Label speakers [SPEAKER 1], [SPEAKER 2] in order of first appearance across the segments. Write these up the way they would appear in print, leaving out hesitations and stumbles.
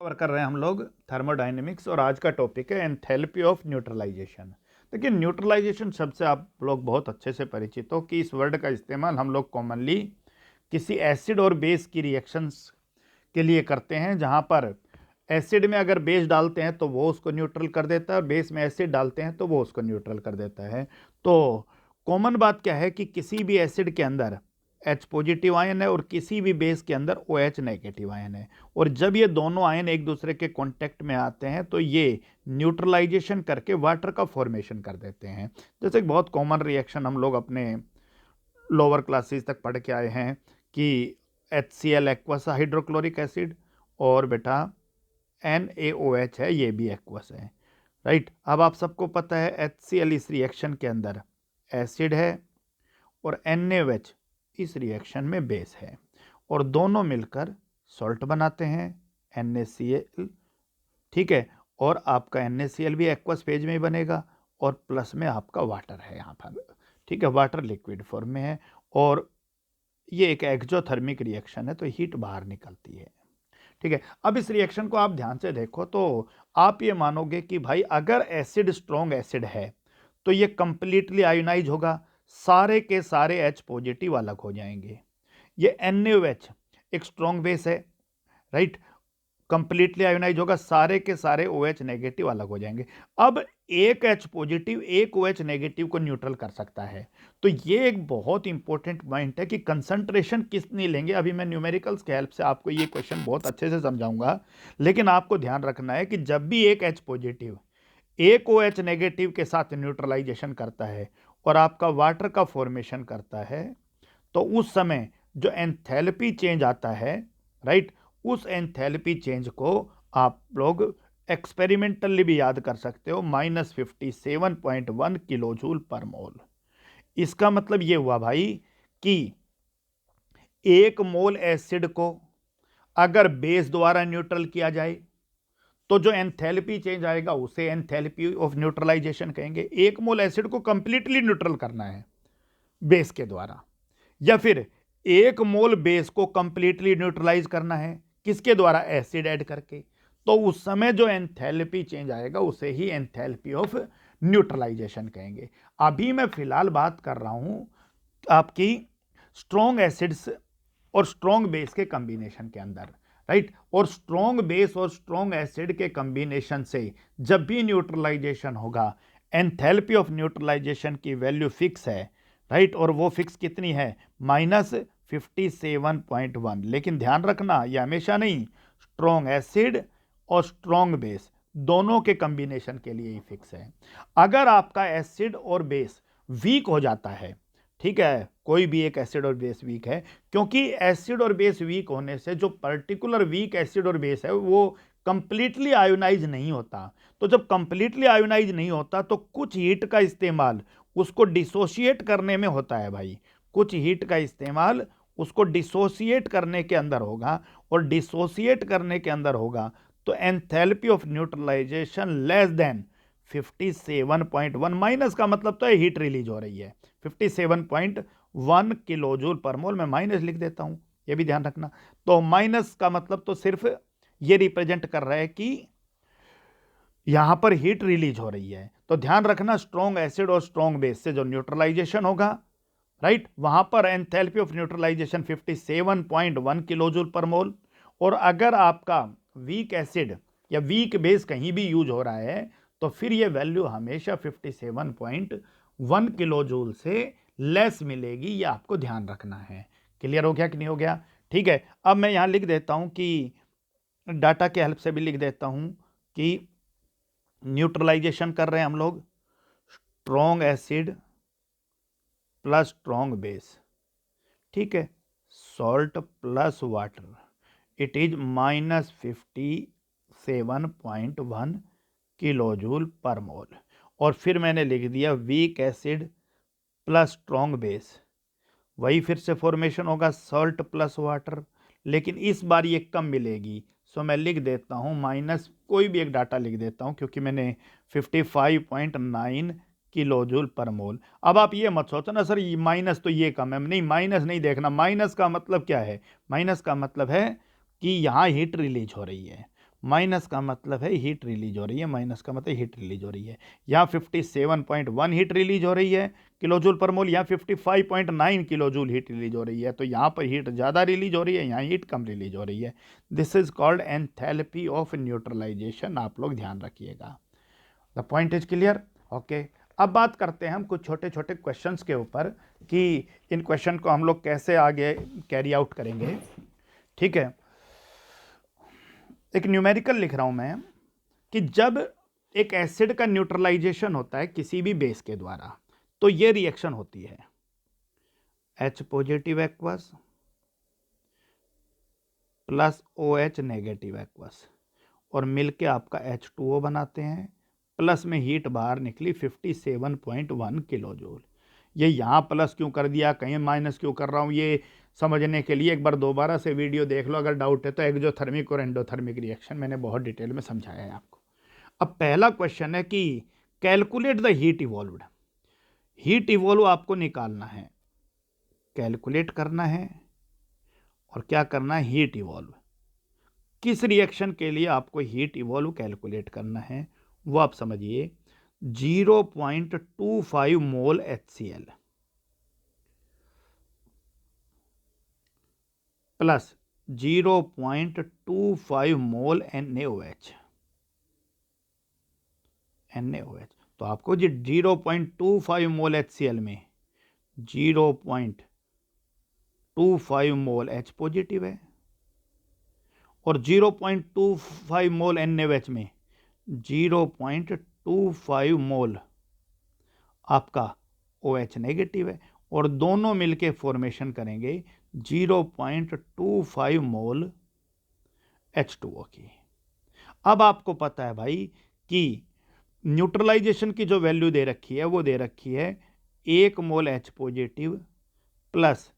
[SPEAKER 1] Cover कर रहे हैं हम लोग थर्मोडायनेमिक्स और आज का टॉपिक है एंथैल्पी ऑफ न्यूट्रलाइजेशन। देखिए, न्यूट्रलाइजेशन शब्द से आप लोग बहुत अच्छे से परिचित हो कि इस वर्ड का इस्तेमाल हम लोग कॉमनली किसी एसिड और बेस की रिएक्शंस के लिए करते हैं, जहां पर एसिड में अगर बेस डालते हैं तो वो उसको न्यूट्रल कर देता है और बेस में एसिड डालते हैं तो वो उसको न्यूट्रल कर देता है। तो कॉमन बात क्या है कि किसी भी एसिड के अंदर H पॉजिटिव आयन है और किसी भी बेस के अंदर OH नेगेटिव आयन है, और जब ये दोनों आयन एक दूसरे के कांटेक्ट में आते हैं तो ये न्यूट्रलाइजेशन करके वाटर का फॉर्मेशन कर देते हैं। जैसे एक बहुत कॉमन रिएक्शन हम लोग अपने लोअर क्लासेस तक पढ़ के आए हैं कि HCl एक्वस हाइड्रोक्लोरिक एसिड और बेटा NaOH है, ये भी एक्वस है, राइट। अब आप सबको पता है HCl इस रिएक्शन के अंदर एसिड है और NaOH इस रिएक्शन में बेस है, और दोनों मिलकर सॉल्ट बनाते हैं NaCl, ठीक है। और आपका NaCl भी एक्वस फेज में ही बनेगा और प्लस में आपका वाटर है यहाँ पर, ठीक है। वाटर लिक्विड फॉर्म में है और ये एक एक्सोथर्मिक रिएक्शन है, तो हीट बाहर निकलती है, ठीक है। अब इस रिएक्शन को आप ध्यान से देखो तो आप ये मानोगे कि भाई अगर एसिड स्ट्रॉन्ग एसिड है तो ये कंप्लीटली आयोनाइज होगा, सारे के सारे H पॉजिटिव अलग हो जाएंगे। ये NaOH एक स्ट्रॉन्ग बेस है, राइट, कंप्लीटली आयोनाइज होगा, सारे के सारे OH नेगेटिव अलग हो जाएंगे। अब एक H पॉजिटिव एक OH नेगेटिव को न्यूट्रल कर सकता है, तो ये एक बहुत इंपॉर्टेंट पॉइंट है कि कंसंट्रेशन कितनी लेंगे। अभी मैं न्यूमेरिकल्स के हेल्प से आपको ये क्वेश्चन बहुत अच्छे से समझाऊंगा, लेकिन आपको ध्यान रखना है कि जब भी एक H पॉजिटिव एक OH नेगेटिव के साथ न्यूट्रलाइजेशन करता है और आपका वाटर का फॉर्मेशन करता है, तो उस समय जो एंथैल्पी चेंज आता है, राइट, उस एंथैल्पी चेंज को आप लोग एक्सपेरिमेंटली भी याद कर सकते हो, -57.1 किलो जूल पर मोल। इसका मतलब ये हुआ भाई कि एक मोल एसिड को अगर बेस द्वारा न्यूट्रल किया जाए तो जो एंथैल्पी चेंज आएगा उसे एंथैल्पी ऑफ न्यूट्रलाइजेशन कहेंगे। एक मोल एसिड को कंप्लीटली न्यूट्रल करना है बेस के द्वारा, या फिर एक मोल बेस को कंप्लीटली न्यूट्रलाइज करना है किसके द्वारा, एसिड ऐड करके, तो उस समय जो एंथैल्पी चेंज आएगा उसे ही एंथैल्पी ऑफ न्यूट्रलाइजेशन कहेंगे। अभी मैं फिलहाल बात कर रहा हूं आपकी स्ट्रॉन्ग एसिड्स और स्ट्रॉन्ग बेस के कॉम्बिनेशन के अंदर, राइट। और स्ट्रॉन्ग बेस और स्ट्रॉन्ग एसिड के कॉम्बिनेशन से जब भी न्यूट्रलाइजेशन होगा, एंथैल्पी ऑफ न्यूट्रलाइजेशन की वैल्यू फिक्स है, राइट, और वो फिक्स कितनी है, -57.1। लेकिन ध्यान रखना यह हमेशा नहीं, स्ट्रॉन्ग एसिड और स्ट्रॉन्ग बेस दोनों के कॉम्बिनेशन के लिए ही फिक्स है। अगर आपका एसिड और बेस वीक हो जाता है, ठीक है, कोई भी एक एसिड और बेस वीक है, क्योंकि एसिड और बेस वीक होने से जो पर्टिकुलर वीक एसिड और बेस है वो कंप्लीटली आयोनाइज नहीं होता। तो जब कंप्लीटली आयोनाइज नहीं होता तो कुछ हीट का इस्तेमाल उसको डिसोशिएट करने में होता है भाई, कुछ हीट का इस्तेमाल उसको डिसोशिएट करने के अंदर होगा, और डिसोशिएट करने के अंदर होगा तो enthalpy of neutralisation less than 57.1, minus का मतलब तो हीट रिलीज हो रही है 57.1 किलो जूल पर मोल, मैं माइनस लिख देता हूं, ये भी ध्यान रखना। तो माइनस का मतलब तो सिर्फ ये रिप्रेजेंट कर रहा है कि यहां पर हीट रिलीज हो रही है। तो ध्यान रखना, स्ट्रॉन्ग एसिड और स्ट्रॉन्ग बेस से जो न्यूट्रलाइजेशन होगा, राइट, वहां पर enthalpy of neutralization 57.1 kilo joule per mole. और अगर आपका वीक एसिड या वीक बेस कहीं भी यूज हो रहा है तो फिर ये वैल्यू हमेशा 57.1 किलो जूल से लेस मिलेगी, ये आपको ध्यान रखना है। क्लियर हो गया कि नहीं हो गया, ठीक है। अब मैं यहां लिख देता हूं कि डाटा के हेल्प से भी लिख देता हूं कि न्यूट्रलाइजेशन कर रहे हैं हम लोग strong acid plus strong base, ठीक है, salt plus water, it is -57.1 kilo joule per mole. और फिर मैंने लिख दिया weak acid plus strong base, वही फिर से फॉर्मेशन होगा सॉल्ट प्लस वाटर, लेकिन इस बार ये कम मिलेगी, सो मैं लिख देता हूँ माइनस कोई भी एक डाटा लिख देता हूँ, क्योंकि मैंने 55.9 किलो जूल पर मोल। अब आप ये मत सोचो ना सर ये माइनस तो ये कम है, नहीं, माइनस नहीं देखना। माइनस का मतलब क्या है, माइनस का मतलब है कि यहाँ हीट रिलीज हो रही है, माइनस का मतलब है हीट रिलीज हो रही है, माइनस का मतलब हीट रिलीज हो रही है। यहाँ 57.1 हीट रिलीज हो रही है किलोजूल पर मोल, यहाँ 55.9 किलोजूल हीट रिलीज हो रही है। तो यहाँ पर हीट ज़्यादा रिलीज हो रही है, यहाँ हीट कम रिलीज हो रही है। This is called enthalpy of neutralisation, आप लोग ध्यान रखिएगा। The point is clear, okay. अब बात करते हैं हम कुछ छोटे छोटे क्वेश्चंस के ऊपर कि इन क्वेश्चन को हम लोग कैसे आगे कैरी आउट करेंगे, ठीक है। एक न्यूमेरिकल लिख रहा हूं मैं कि जब एक एसिड का न्यूट्रलाइजेशन होता है किसी भी बेस के द्वारा तो ये रिएक्शन होती है, H positive aqueous plus OH negative aqueous और मिलके आपका H2O बनाते हैं, प्लस में हीट बाहर निकली 57.1 किलो जूल। ये यहाँ प्लस क्यों कर दिया, कहीं माइनस क्यों कर रहा हूँ, ये समझने के लिए एक बार दोबारा से वीडियो देख लो अगर डाउट है तो। एक्सोथर्मिक और एंडोथर्मिक रिएक्शन मैंने बहुत डिटेल में समझाया है आपको। अब पहला क्वेश्चन है कि calculate the heat evolved. Heat evolve आपको निकालना है, कैलकुलेट करना है और क्या करना है, हीट इवॉल्व। किस रिएक्शन के लिए आपको हीट इवॉल्व कैलकुलेट करना है वो आप समझिए। 0.25 मोल HCl प्लस 0.25 मोल NaOH। तो आपको जी 0.25 मोल HCl में 0.25 मोल H पॉजिटिव है और 0.25 मोल NaOH में 0.25 मोल आपका OH नेगेटिव है और दोनों मिलके फॉर्मेशन करेंगे 0.25 मोल H2O की। अब आपको पता है भाई कि न्यूट्रलाइजेशन की जो वैल्यू दे रखी है वो दे रखी है 1 मोल H positive plus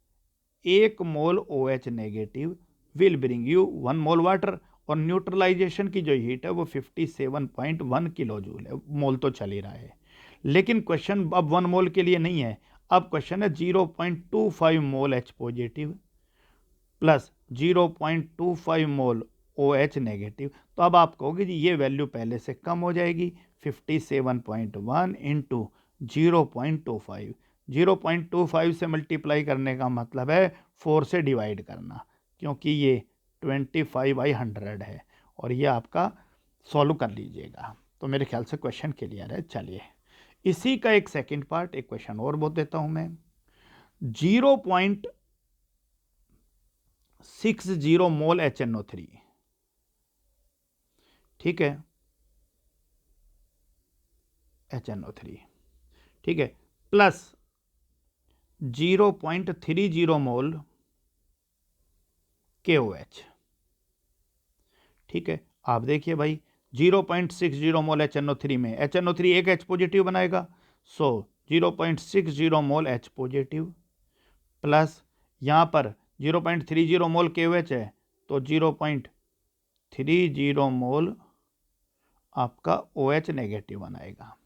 [SPEAKER 1] 1 mole OH negative will bring you 1 mole water, और न्यूट्रलाइजेशन की जो हीट है वो 57.1 किलो जूल है। मोल तो चल ही रहा है, लेकिन क्वेश्चन अब 1 मोल के लिए नहीं है, अब क्वेश्चन है 0.25 मोल H पॉजिटिव प्लस 0.25 मोल OH नेगेटिव। तो अब आप कहोगे जी ये वैल्यू पहले से कम हो जाएगी, 57.1 इंटू 0.25। 0.25 से मल्टीप्लाई करने का मतलब है 4 से डिवाइड करना, क्योंकि ये 25/100 है और ये आपका सॉल्व कर लीजिएगा। तो मेरे ख्याल से क्वेश्चन क्लियर है। चलिए इसी का एक सेकंड पार्ट, एक क्वेश्चन और बोल देता हूं मैं। 0.60 मोल HNO3, ठीक है, HNO3, ठीक है, प्लस 0.30 मोल KOH, ठीक है। आप देखिए भाई 0.60 मोल HNO3 में HNO3 एक H पॉजिटिव बनाएगा, सो 0.60 मोल H पॉजिटिव प्लस यहाँ पर 0.30 मोल KOH है तो 0.30 मोल आपका OH नेगेटिव बनाएगा।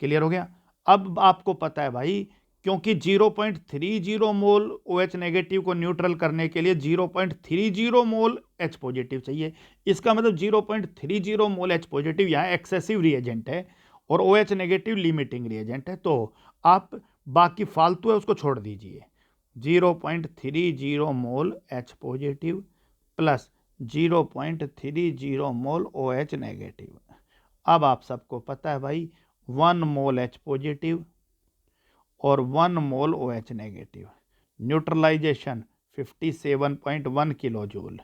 [SPEAKER 1] क्लियर हो गया। अब आपको पता है भाई, क्योंकि 0.30 मोल OH नेगेटिव को न्यूट्रल करने के लिए 0.30 मोल H पॉजिटिव चाहिए। इसका मतलब 0.30 मोल H पॉजिटिव यहाँ एक्सेसिव रिएजेंट है और OH नेगेटिव लिमिटिंग रिएजेंट है, तो आप बाकी फालतू है उसको छोड़ दीजिए। 0.30 mole H positive plus 0.30 mole OH negative. अब आप सबको पता है भाई 1 मोल H पॉजिटिव और 1 mole OH negative, neutralisation 57.1 kilo joule,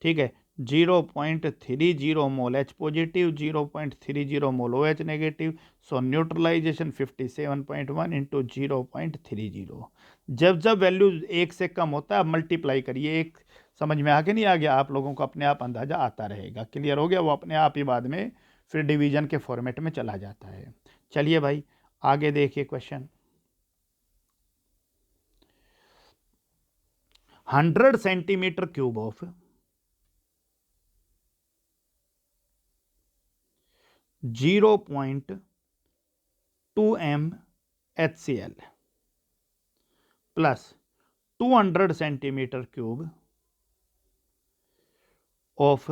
[SPEAKER 1] ठीक है। 0.30 mole H positive, 0.30 mole OH negative, so neutralisation 57.1 into 0.30। जब जब वैल्यू 1 से कम होता है आप मल्टीप्लाई करिए। एक समझ में आगे नहीं आ गया, आप लोगों को अपने आप अंदाजा आता रहेगा। क्लियर हो गया, वो अपने आप ही बाद में फिर डिवीजन के फॉर्मेट में चला जाता है। चलिए भाई आगे देखिए question. 100 centimetre cube of 0.2 m HCl plus 200 centimetre cube of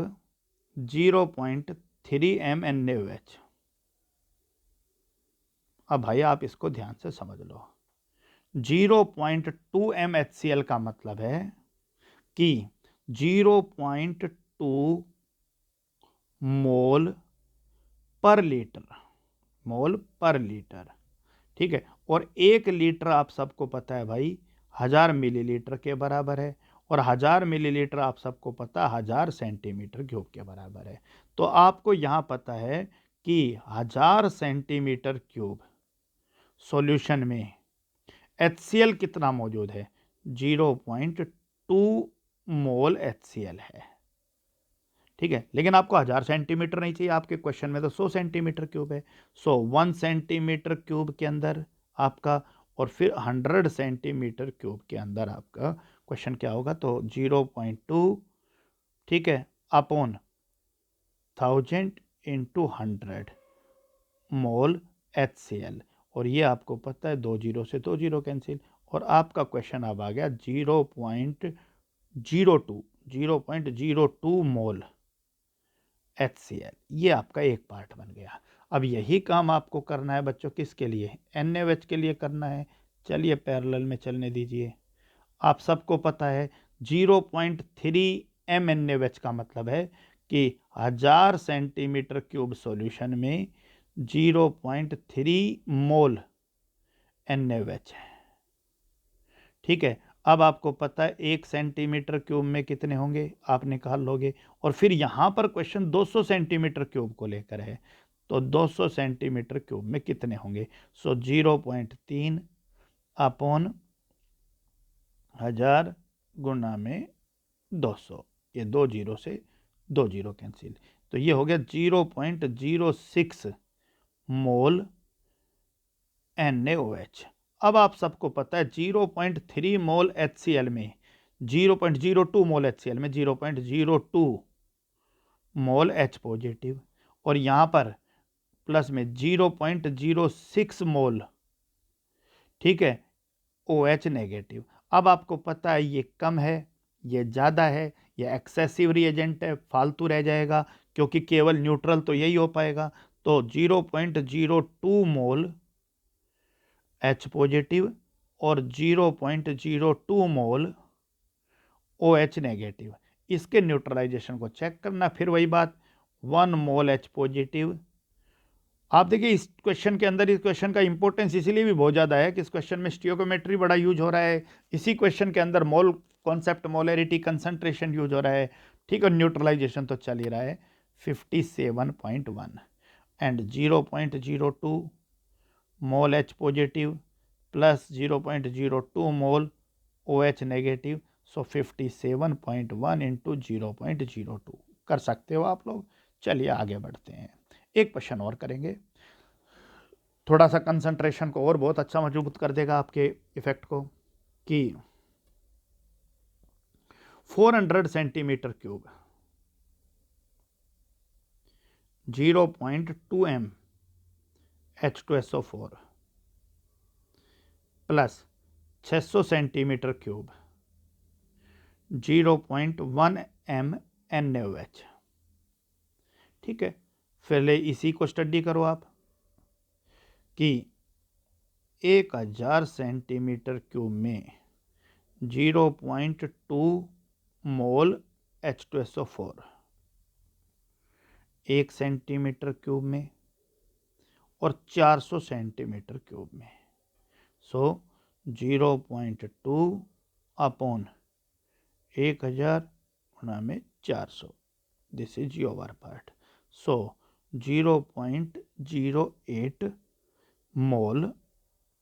[SPEAKER 1] 0.3 MnOH। अब भाई आप इसको ध्यान से समझ लो, 0.2 MHCl का मतलब है कि 0.2 मोल पर लीटर, मोल पर लीटर, ठीक है। और 1 लीटर आप सबको पता है भाई 1000 मिलीलीटर के बराबर है, और 1000 मिलीलीटर आप सबको पता 1000 सेंटीमीटर क्यूब के बराबर है। तो आपको यहाँ पता है कि 1000 सेंटीमीटर क्यूब सॉल्यूशन में HCl कितना मौजूद है, 0.2 मोल HCl है, ठीक है। लेकिन आपको 1000 सेंटीमीटर नहीं चाहिए, आपके क्वेश्चन में तो 100 सेंटीमीटर क्यूब है। 1 सेंटीमीटर क्यूब के अंदर आपका, और फिर 100 सेंटीमीटर क्यूब के अंदर आपका क्वेश्चन क्या होगा, तो 0.2, ठीक है, अपॉन 1000 × 100 मोल HCl। और ये आपको पता है 2 जीरो से 2 जीरो कैंसिल, और आपका क्वेश्चन अब आ गया 0.02 मोल HCl। ये आपका एक पार्ट बन गया। अब यही काम आपको करना है बच्चों, किसके लिए, NaOH के लिए करना है। चलिए पैरेलल में चलने दीजिए। आप सबको पता है 0.3 MnOH का मतलब है कि 1000 सेंटीमीटर क्यूब सॉल्यूशन में 0.3 मोल NaOH है, ठीक है। अब आपको पता है 1 सेंटीमीटर क्यूब में कितने होंगे, आप निकाल लोगे। और फिर यहाँ पर क्वेश्चन 200 सेंटीमीटर क्यूब को लेकर है, तो 200 सेंटीमीटर क्यूब में कितने होंगे। 0.3 अपॉन 1000 गुना में 200, ये 2 जीरो से 2 जीरो कैंसिल, तो ये हो गया 0.06 मोल NaOH। अब आप सबको पता है 0.3 मोल HCl में, 0.02 मोल HCl में 0.02 मोल H पॉजिटिव, और यहाँ पर प्लस में 0.06 मोल, ठीक है, OH नेगेटिव। अब आपको पता है ये कम है, ये ज़्यादा है, ये एक्सेसिव रिएजेंट है, फालतू रह जाएगा, क्योंकि केवल न्यूट्रल तो यही हो पाएगा। तो 0.02 मोल H पॉजिटिव और 0.02 मोल OH नेगेटिव, इसके न्यूट्रलाइजेशन को चेक करना। फिर वही बात, 1 मोल H पॉजिटिव। आप देखिए इस क्वेश्चन के अंदर, इस क्वेश्चन का इंपॉर्टेंस इसीलिए भी बहुत ज़्यादा है कि इस क्वेश्चन में स्टियोकोमेट्री बड़ा यूज हो रहा है। इसी क्वेश्चन के अंदर mole concept, molarity, concentration use हो रहा है, ठीक है। न्यूट्रलाइजेशन तो चल ही रहा है 57.1 and 0.02 mole H positive plus 0.02 mole OH negative. So 57.1 into 0.02 कर सकते हो आप लोग। चलिए आगे बढ़ते हैं, एक क्वेश्चन और करेंगे, थोड़ा सा कंसंट्रेशन को और बहुत अच्छा मजबूत कर देगा आपके इफेक्ट को, कि 400 centimetre cube 0.2 m H2SO4 plus 600 centimetre cube 0.1 m NaOH, ठीक है। पहले इसी को स्टडी करो आप कि 1000 सेंटीमीटर क्यूब में 0.2 मोल H2SO4 1 सेंटीमीटर क्यूब में, और 400 सेंटीमीटर क्यूब में। सो 0.2 अपॉन 1000 गुना में 400, this is your part. So 0.08 mole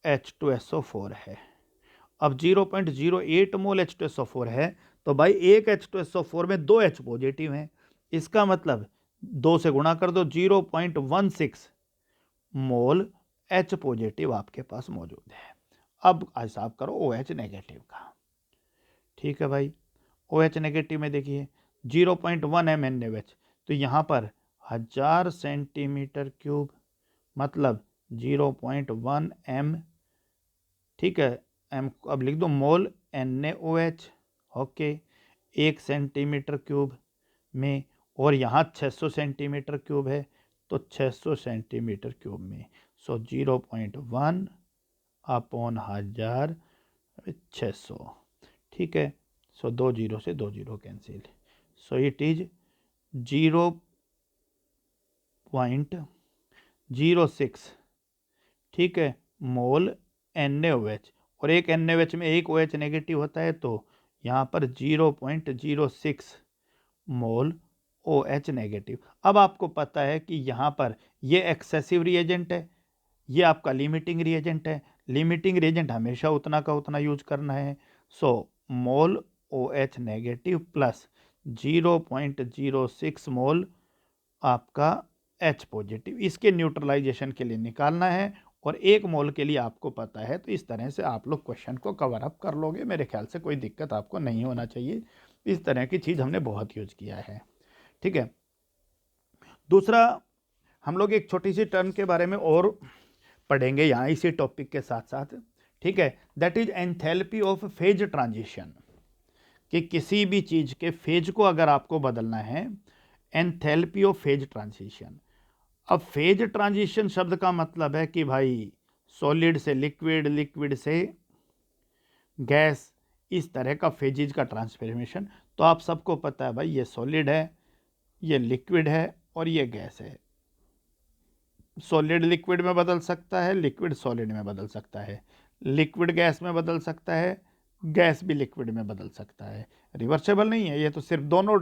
[SPEAKER 1] H2SO4 है। अब 0.08 मोल H2SO4 है, तो भाई एक H2SO4 में 2 H पॉजिटिव हैं, इसका मतलब 2 से गुणा कर दो, 0.16 मोल H पॉजिटिव आपके पास मौजूद है। अब हिसाब करो OH नेगेटिव का, ठीक है भाई। OH नेगेटिव में देखिए 0.1 m NaOH, तो यहाँ पर 1000 सेंटीमीटर क्यूब मतलब 0.1 m, ठीक है। m अब लिख दो मोल NaOH, ओके। 1 सेंटीमीटर क्यूब में और यहाँ 600 सेंटीमीटर क्यूब है, तो 600 सेंटीमीटर क्यूब में 0.1 अपॉन 1000 600, ठीक है। दो जीरो से दो जीरो कैंसिल, इट इज 0.06, ठीक है, मोल NaOH। और एक NaOH में एक OH नेगेटिव होता है, तो यहाँ पर 0.06 मोल OH नेगेटिव। अब आपको पता है कि यहाँ पर ये एक्सेसिव रिएजेंट है, ये आपका लिमिटिंग रिएजेंट है। लिमिटिंग रिएजेंट हमेशा उतना का उतना यूज करना है। मोल OH नेगेटिव प्लस 0.06 मोल आपका H पॉजिटिव, इसके न्यूट्रलाइजेशन के लिए निकालना है। और 1 मोल के लिए आपको पता है। तो इस तरह से आप लोग क्वेश्चन को कवर अप कर लोगे। मेरे ख्याल से कोई दिक्कत आपको नहीं होना चाहिए। इस तरह की चीज़ हमने बहुत यूज किया है, ठीक है। दूसरा, हम लोग एक छोटी सी टर्म के बारे में और पढ़ेंगे यहाँ इसी टॉपिक के साथ साथ, ठीक है। That is enthalpy of phase transition, कि किसी भी चीज़ के फेज को अगर आपको बदलना है, एंथैल्पी ऑफ फेज ट्रांजिशन। अब फेज ट्रांजिशन शब्द का मतलब है कि भाई सॉलिड से लिक्विड, लिक्विड से गैस, इस तरह का फेजिज का ट्रांसफॉर्मेशन। तो आप सबको पता है भाई, ये सॉलिड है, ये लिक्विड है और ये गैस है। सॉलिड लिक्विड में बदल सकता है, लिक्विड सॉलिड में बदल सकता है, लिक्विड गैस में बदल सकता है, गैस भी लिक्विड में बदल सकता है। रिवर्सेबल नहीं है ये, तो सिर्फ दोनों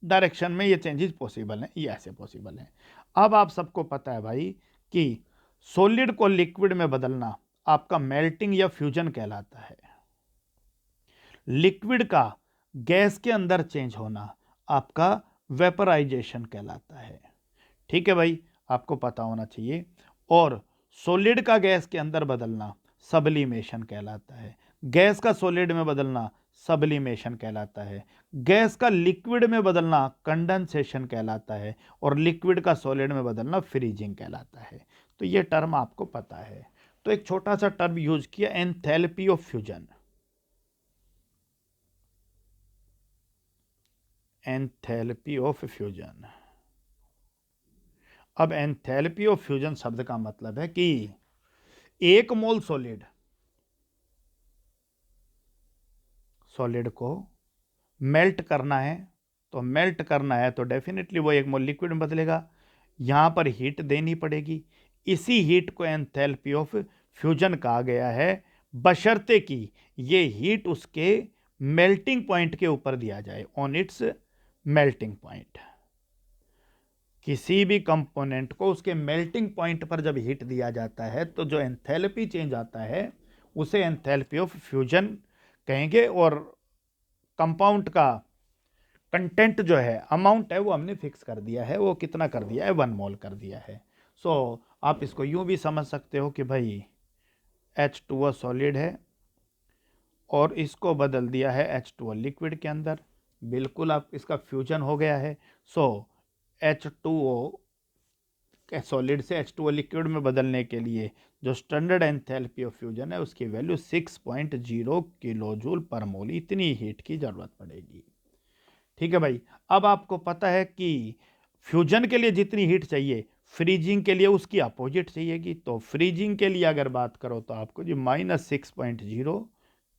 [SPEAKER 1] डायरेक्शन में ये चेंजेस पॉसिबल हैं, ये ऐसे पॉसिबल हैं। अब आप सबको पता है भाई कि सॉलिड को लिक्विड में बदलना आपका मेल्टिंग या फ्यूजन कहलाता है। लिक्विड का गैस के अंदर चेंज होना आपका वेपराइजेशन कहलाता है, ठीक है भाई, आपको पता होना चाहिए। और सॉलिड का गैस के अंदर बदलना सब्लिमेशन कहलाता है। गैस का सॉलिड में बदलना सब्लिमेशन कहलाता है। गैस का लिक्विड में बदलना कंडेंसेशन कहलाता है। और लिक्विड का सॉलिड में बदलना फ्रीजिंग कहलाता है। तो ये टर्म आपको पता है। तो एक छोटा सा टर्म यूज किया, enthalpy of fusion. Enthalpy of fusion. अब एंथैल्पी ऑफ फ्यूजन शब्द का मतलब है कि 1 मोल सॉलिड को मेल्ट करना है, तो मेल्ट करना है तो डेफिनेटली वो 1 मोल लिक्विड में बदलेगा। यहाँ पर हीट देनी पड़ेगी। इसी हीट को एंथैल्पी ऑफ फ्यूजन कहा गया है, बशर्ते कि ये हीट उसके मेल्टिंग पॉइंट के ऊपर दिया जाए, ऑन इट्स मेल्टिंग पॉइंट। किसी भी कंपोनेंट को उसके मेल्टिंग पॉइंट पर जब हीट दिया जाता है, तो जो एंथैल्पी चेंज आता है उसे एंथैल्पी ऑफ फ्यूजन कहेंगे। और कंपाउंड का कंटेंट जो है, अमाउंट है, वो हमने फिक्स कर दिया है। वो कितना कर दिया है? 1 मोल कर दिया है। आप इसको यूं भी समझ सकते हो कि भाई H2O सॉलिड है और इसको बदल दिया है H2O लिक्विड के अंदर। बिल्कुल, आप इसका फ्यूजन हो गया है। H2O सॉलिड से H2O लिक्विड में बदलने के लिए जो स्टैंडर्ड एंथैल्पी ऑफ फ्यूजन है, उसकी वैल्यू 6.0 किलो जूल पर मोल, इतनी हीट की जरूरत पड़ेगी, ठीक है भाई। अब आपको पता है कि फ्यूजन के लिए जितनी हीट चाहिए, फ्रीजिंग के लिए उसकी अपोजिट चाहिएगी। तो फ्रीजिंग के लिए अगर बात करो तो आपको जी -6.0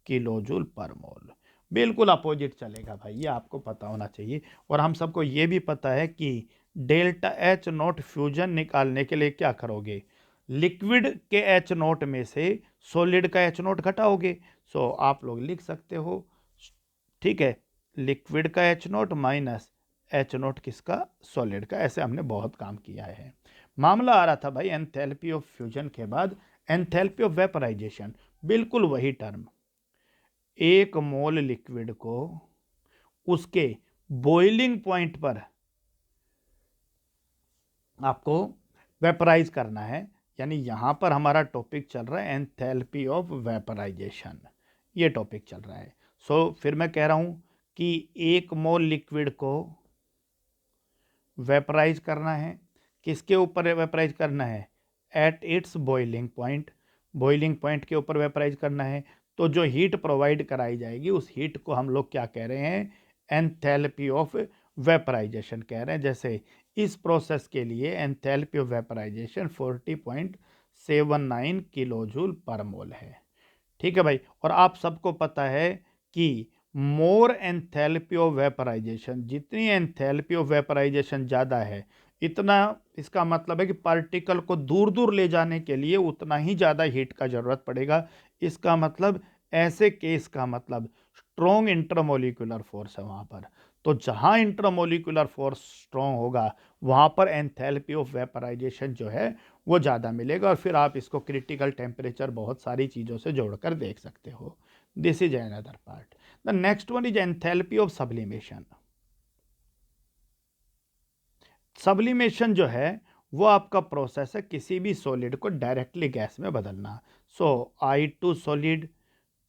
[SPEAKER 1] किलो जूल पर मोल, बिल्कुल अपोजिट चलेगा भाई, ये आपको पता होना चाहिए। और हम सबको ये भी पता है कि डेल्टा H नोट फ्यूजन निकालने के लिए क्या करोगे? लिक्विड के H नोट में से सॉलिड का H नोट घटाओगे। आप लोग लिख सकते हो, ठीक है, लिक्विड का H note minus H note किसका? सॉलिड का। ऐसे हमने बहुत काम किया है। मामला आ रहा था भाई एंथैल्पी ऑफ फ्यूजन के बाद एंथैल्पी ऑफ वेपराइजेशन, बिल्कुल वही टर्म। 1 मोल लिक्विड को उसके बॉइलिंग पॉइंट पर आपको वेपराइज करना है। यानी यहां पर हमारा टॉपिक चल रहा है एंथैल्पी ऑफ वेपराइजेशन, ये टॉपिक चल रहा है। फिर मैं कह रहा हूं कि 1 मोल लिक्विड को वेपराइज करना है। किसके ऊपर वेपराइज करना है? At its boiling point. Boiling point के ऊपर वेपराइज करना है। तो जो हीट प्रोवाइड कराई जाएगी, उस हीट को हम लोग क्या कह रहे हैं? एंथैल्पी ऑफ वेपराइजेशन कह रहे हैं। जैसे इस प्रोसेस के लिए enthalpy of vaporization 40.79 kilo joule per mole है। ठीक है भाई। और आप सबको पता है कि मोर एंथैल्पी ऑफ वेपराइजेशन, जितनी एंथैल्पी ऑफ वेपराइजेशन ज़्यादा है, इतना इसका मतलब है कि पार्टिकल को दूर दूर ले जाने के लिए उतना ही ज़्यादा हीट का ज़रूरत पड़ेगा। इसका मतलब ऐसे केस का मतलब स्ट्रॉन्ग इंटरमोलिकुलर फोर्स है वहाँ पर। तो जहाँ इंटरमोलिकुलर फोर्स स्ट्रॉन्ग होगा वहाँ पर एंथैल्पी ऑफ वेपराइजेशन जो है वो ज़्यादा मिलेगा। और फिर आप इसको क्रिटिकल टेम्परेचर बहुत सारी चीज़ों से जोड़कर देख सकते हो। This is another part. The next one is enthalpy of sublimation. Sublimation जो है वो आपका प्रोसेस है किसी भी सॉलिड को डायरेक्टली गैस में बदलना। सो I2 सॉलिड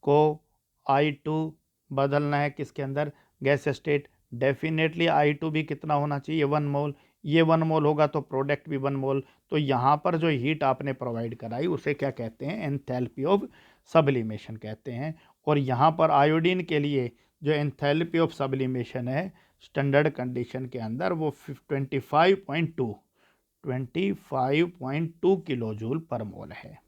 [SPEAKER 1] को I2 बदलना है किसके अंदर, गैस स्टेट। डेफिनेटली I2 भी कितना होना चाहिए, 1 मोल। ये 1 मोल होगा तो प्रोडक्ट भी 1 मोल। तो यहाँ पर जो हीट आपने प्रोवाइड कराई उसे क्या कहते हैं, एंथैल्पी ऑफ सब्लिमेशन कहते हैं। और यहाँ पर आयोडीन के लिए जो एंथैल्पी ऑफ सब्लिमेशन है स्टैंडर्ड कंडीशन के अंदर वो 25.2 किलो जूल पर मोल है।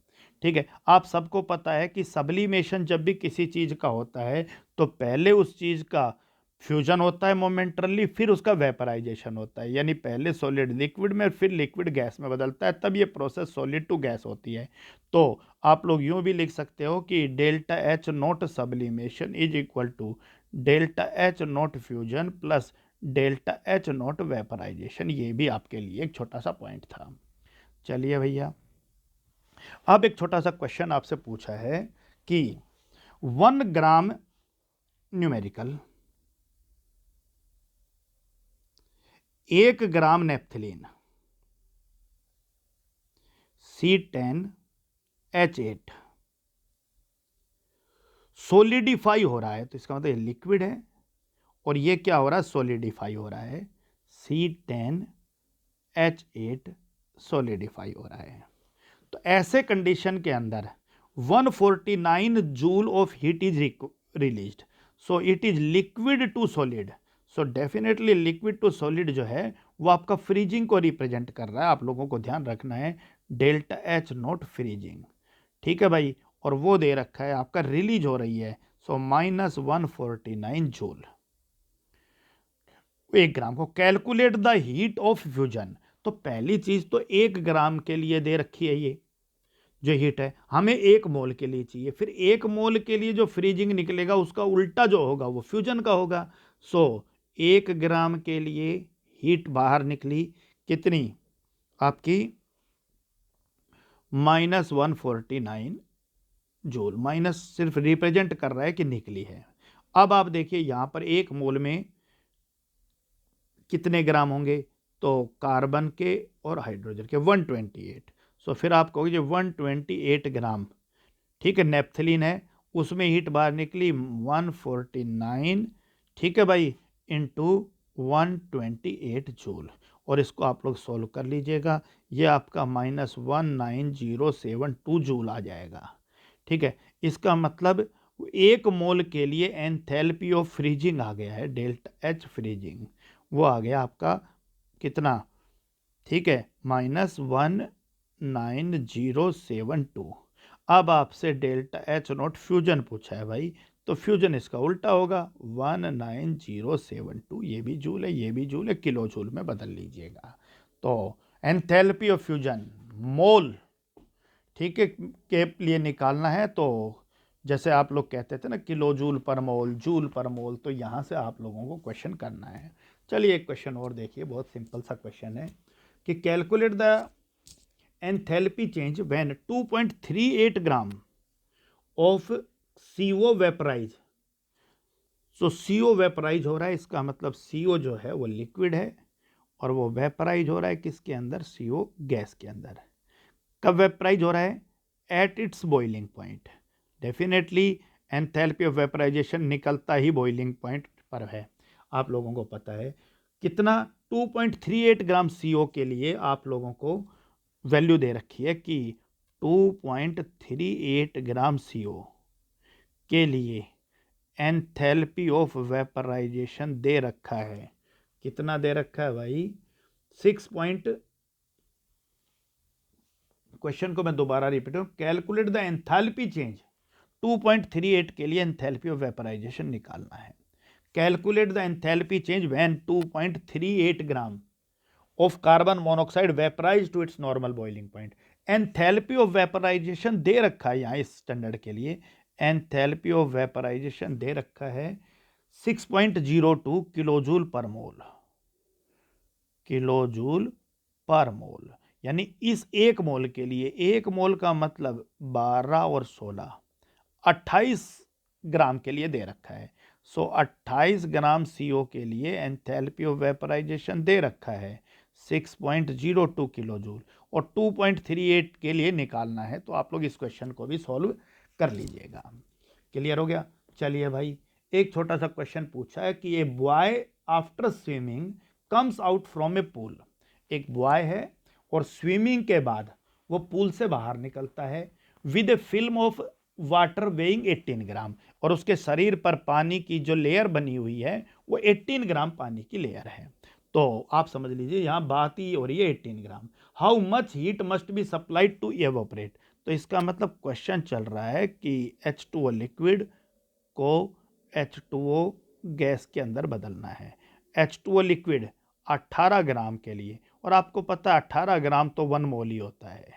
[SPEAKER 1] ठीक है। आप सबको पता है कि सब्लिमेशन जब भी किसी चीज़ का होता है तो पहले उस चीज़ का फ्यूजन होता है मोमेंटरली, फिर उसका वेपराइजेशन होता है, यानी पहले सॉलिड लिक्विड में फिर लिक्विड गैस में बदलता है, तब ये प्रोसेस सॉलिड टू गैस होती है। तो आप लोग यूँ भी लिख सकते हो कि delta H not sublimation is equal to delta H not fusion plus delta H not vaporisation. ये भी आपके लिए एक छोटा सा पॉइंट था। चलिए भैया, अब एक छोटा सा क्वेश्चन आपसे पूछा है कि 1 ग्राम न्यूमेरिकल 1 ग्राम नेप्थलीन C10H8 सोलिडिफाई हो रहा है। तो इसका मतलब लिक्विड है और ये क्या हो रहा है, सोलिडिफाई हो रहा है। C10H8 सोलिडिफाई हो रहा है। तो ऐसे कंडीशन के अंदर 149 joule of heat is released. So it is liquid to solid. So definitely liquid to solid जो है वो आपका फ्रीजिंग को रिप्रेजेंट कर रहा है। आप लोगों को ध्यान रखना है डेल्टा एच नॉट फ्रीजिंग। ठीक है भाई। और वो दे रखा है आपका रिलीज हो रही है। सो -149 जूल 1 ग्राम को। Calculate the heat of fusion. तो पहली चीज तो 1 ग्राम के लिए दे रखी है ये जो हीट है, हमें 1 मोल के लिए चाहिए। फिर 1 मोल के लिए जो फ्रीजिंग निकलेगा उसका उल्टा जो होगा वो फ्यूजन का होगा। सो 1 ग्राम के लिए हीट बाहर निकली कितनी आपकी, -149 जूल। माइनस सिर्फ रिप्रेजेंट कर रहा है कि निकली है। अब आप देखिए यहां पर 1 मोल में कितने ग्राम होंगे, तो कार्बन के और हाइड्रोजन के 128। सो फिर आप कहोगे 128 ग्राम, ठीक है, नेप्थलीन है, उसमें हीट बाहर निकली 149, ठीक है भाई, इंटू 128 जूल। और इसको आप लोग सोल्व कर लीजिएगा, ये आपका -19072 जूल आ जाएगा। ठीक है। इसका मतलब 1 मोल के लिए एंथैल्पी ऑफ फ्रीजिंग आ गया है, डेल्टा एच फ्रीजिंग वो आ गया आपका कितना, ठीक है, -19072। अब आपसे डेल्टा एच नॉट फ्यूजन पूछा है भाई, तो फ्यूजन इसका उल्टा होगा 19072। ये भी जूल है, ये भी जूल है, किलो जूल में बदल लीजिएगा। तो एंथैल्पी ऑफ फ्यूजन मोल, ठीक है, के लिए निकालना है तो जैसे आप लोग कहते थे ना किलो जूल पर मोल, जूल पर मोल, तो यहाँ से आप लोगों को क्वेश्चन करना है। चलिए एक क्वेश्चन और देखिए, बहुत सिंपल सा क्वेश्चन है कि calculate the enthalpy change when 2.38 gram of CO vaporise. So CO vaporise हो रहा है, इसका मतलब CO जो है वो लिक्विड है और वो वेपराइज हो रहा है किसके अंदर, CO गैस के अंदर। कब वेपराइज हो रहा है, at its boiling point. Definitely enthalpy of vaporisation निकलता ही बॉइलिंग पॉइंट पर है। आप लोगों को पता है कितना, 2.38 ग्राम CO के लिए आप लोगों को वैल्यू दे रखी है कि 2.38 ग्राम CO के लिए एंथैल्पी ऑफ वेपराइजेशन दे रखा है कितना दे रखा है भाई 6 पॉइंट, क्वेश्चन को मैं दोबारा रिपीट हूँ, कैलकुलेट द एंथैल्पी चेंज 2.38 के लिए एंथैल्पी ऑफ वेपराइजेशन निकालना है। Calculate the enthalpy change when 2.38 gram of carbon monoxide vaporize to its normal boiling point. Enthalpy of vaporization दे रखा है यहाँ इस स्टैंडर्ड के लिए, एंथैल्पी ऑफ वेपराइजेशन दे रखा है 6.02 किलोजूल पर मोल, किलोजूल पर मोल, यानी इस एक मोल के लिए, एक मोल का मतलब 12 और 16 28 ग्राम के लिए दे रखा है। सो 28 ग्राम CO के लिए एंथैल्पी ऑफ वेपराइजेशन दे रखा है 6.02 किलो जूल, और 2.38 के लिए निकालना है। तो आप लोग इस क्वेश्चन को भी सॉल्व कर लीजिएगा। क्लियर हो गया? चलिए भाई, एक छोटा सा क्वेश्चन पूछा है कि a boy after swimming comes out from A pool. एक बॉय है और स्विमिंग के बाद वो पूल से बाहर निकलता है with A film of water weighing 18 ग्राम, और उसके शरीर पर पानी की जो लेयर बनी हुई है वो 18 ग्राम पानी की लेयर है। तो आप समझ लीजिए यहाँ बात ही हो रही है 18 gram. How much heat must be supplied to evaporate. तो इसका मतलब क्वेश्चन चल रहा है कि H2O लिक्विड को H2O गैस के अंदर बदलना है। H2O लिक्विड 18 ग्राम के लिए, और आपको पता है 18 ग्राम तो 1 मोल ही होता है।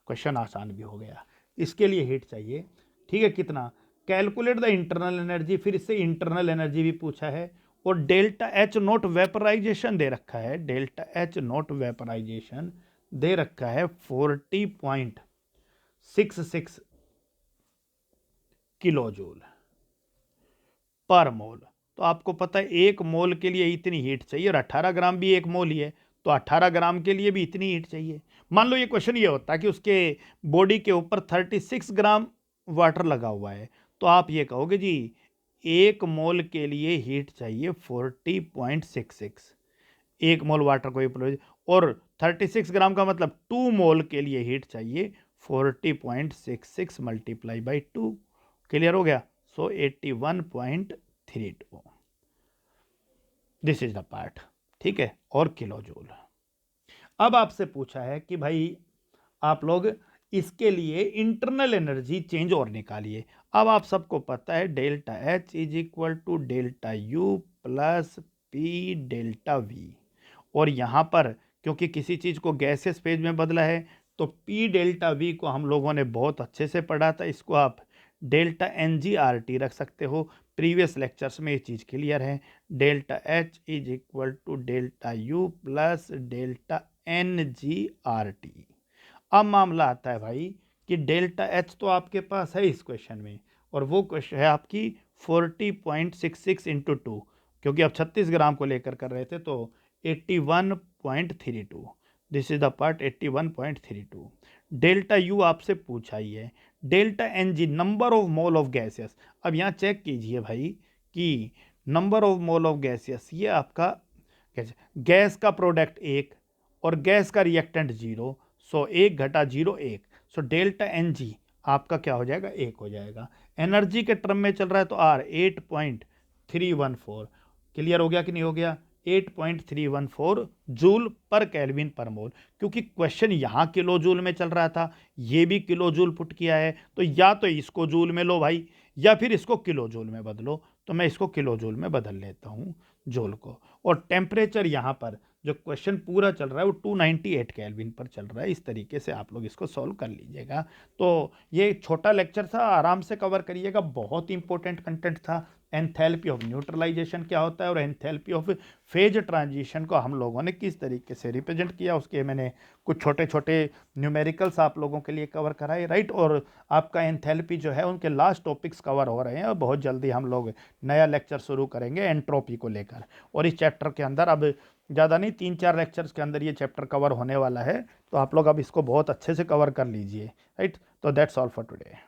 [SPEAKER 1] क्वेश्चन आसान भी हो गया। इसके लिए हीट चाहिए, ठीक है, कितना? कैलकुलेट द इंटरनल एनर्जी, फिर इससे इंटरनल एनर्जी भी पूछा है, और डेल्टा H नोट वेपराइजेशन दे रखा है, डेल्टा H नोट वेपराइजेशन दे रखा है 40.66 किलो जूल पर मोल। तो आपको पता है एक मोल के लिए इतनी हीट चाहिए, और 18 ग्राम भी एक मोल ही है, तो 18 ग्राम के लिए भी इतनी हीट चाहिए। मान लो ये क्वेश्चन ये होता है कि उसके बॉडी के ऊपर 36 ग्राम वाटर लगा हुआ है, तो आप ये कहोगे जी एक मोल के लिए हीट चाहिए 40.66, एक मोल वाटर को, और 36 ग्राम का मतलब 2 मोल के लिए हीट चाहिए 40.66 मल्टीप्लाई बाई 2। क्लियर हो गया? सो 81.32, दिस इज द पार्ट, ठीक है, और किलो जूल। अब आपसे पूछा है कि भाई आप लोग इसके लिए इंटरनल एनर्जी चेंज और निकालिए। अब आप सबको पता है delta H is equal to delta U plus P delta V, और यहाँ पर क्योंकि किसी चीज़ को गैसेस फेज में बदला है तो P डेल्टा V को हम लोगों ने बहुत अच्छे से पढ़ा था, इसको आप डेल्टा NGRT रख सकते हो। प्रीवियस लेक्चर्स में ये चीज़ क्लियर है। Delta H is equal to delta U plus delta NGRT। अब मामला आता है भाई कि डेल्टा H तो आपके पास है इस क्वेश्चन में, और वो क्वेश्चन है आपकी 40.66 इंटू 2, क्योंकि आप 36 ग्राम को लेकर कर रहे थे, तो 81.32, this is the part 81.32। Delta U आपसे पूछा ही है। Delta NG number of mole of gases. अब यहाँ चेक कीजिए भाई कि number of mole of gases, ये आपका गैस का प्रोडक्ट 1 और गैस का रिएक्टेंट 0, सो 1 घटा 0 1, सो डेल्टा NG आपका क्या हो जाएगा? 1 हो जाएगा। एनर्जी के टर्म में चल रहा है तो R 8.314। क्लियर हो गया कि नहीं हो गया? 8.314 जूल पर केल्विन पर मोल। क्योंकि क्वेश्चन यहाँ किलो जूल में चल रहा था, ये भी किलो जूल पुट किया है, तो या तो इसको जूल में लो भाई, या फिर इसको किलो जूल में बदलो। तो मैं इसको किलो जूल में बदल लेता हूँ जूल को। और टेम्परेचर यहाँ पर जो क्वेश्चन पूरा चल रहा है वो 298 केल्विन पर चल रहा है। इस तरीके से आप लोग इसको सॉल्व कर लीजिएगा। तो ये छोटा लेक्चर था, आराम से कवर करिएगा, बहुत इंपॉर्टेंट कंटेंट था। एंथैल्पी ऑफ न्यूट्रलाइजेशन क्या होता है और एंथैल्पी ऑफ फेज ट्रांजिशन को हम लोगों ने किस तरीके से रिप्रेजेंट किया, उसके मैंने कुछ छोटे छोटे न्यूमेरिकल्स आप लोगों के लिए कवर कराए, राइट। और आपका एंथैल्पी जो है उनके लास्ट टॉपिक्स कवर हो रहे हैं, और बहुत जल्दी हम लोग नया लेक्चर शुरू करेंगे एंट्रोपी को लेकर। और इस चैप्टर के अंदर अब ज़्यादा नहीं, 3-4 लेक्चर्स के अंदर ये चैप्टर कवर होने वाला है, तो आप लोग अब इसको बहुत अच्छे से कवर कर लीजिए, राइट। तो दैट्स ऑल फॉर टुडे।